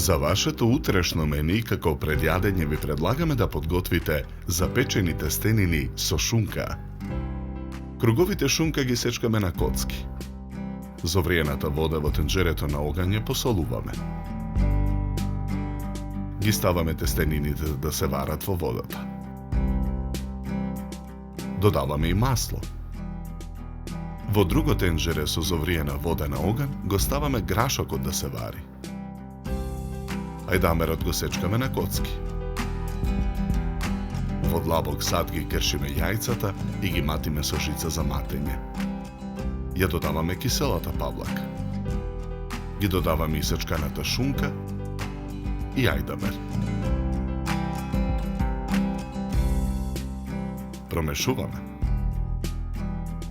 За вашето утрешно мени како предјадење ви предлагаме да подготвите запечени тестенини со шунка. Круговите шунка ги сечкаме на коцки. Зовриената вода во тенџерето на оган ја посолуваме. Ги ставаме тестенините да се варат во водата. Додаваме и масло. Во друго тенџере со зовриена вода на оган го ставаме грашокот да се вари. Ајдамерот го сечкаме на коцки. Во длабок сад ги кршиме јајцата и ги матиме со жица за матење. Ја додаваме киселата павлака. Ги додаваме и сечканата шунка и ајдамер. Промешуваме.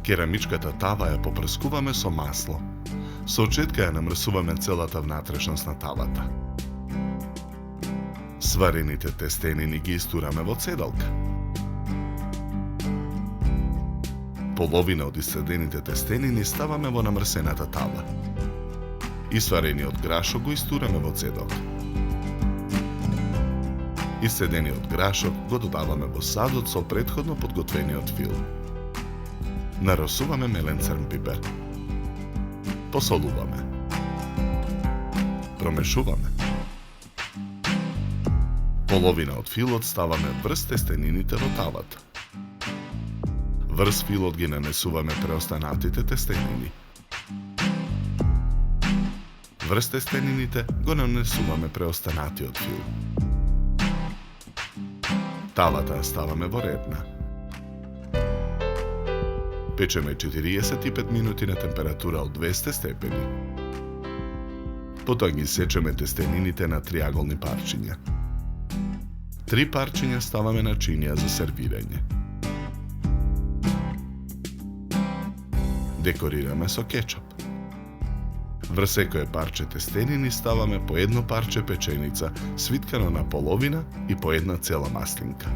Керамичката тава ја попрскуваме со масло. Со очетка ја намрсуваме целата внатрешност на тавата. Сварените тестенини ги истураме во цедалка. Половина од исцедените тестенини ставаме во намрсената тава. Исварениот грашок го истураме во цедалка. Исцедениот грашок го додаваме во садот со претходно подготвениот фил. Наросуваме мелен црн пипер. Посолуваме. Промешуваме. Половина од филот ставаме врз тестенините во тавата. Врз филот ги нанесуваме преостанатите тестенини. Врз тестенините го нанесуваме преостанатиот фил. Тавата ставаме во редна. Печеме 45 минути на температура од 200 степени. Потоа ги сечеме тестенините на триаголни парчиња. 3 парчиња ставаме на чинија за сервирање. Декорираме со кетчуп. Врз секое парче тестенини ставаме по едно парче печеница, свиткано на половина и по една цела маслинка.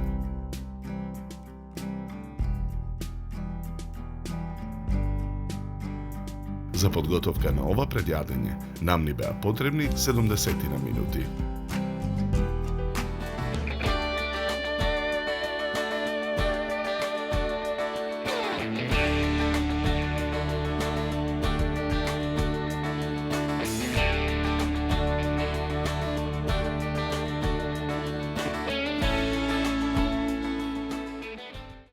За подготовка на ова предјадење нам ни беа потребни 70 минути.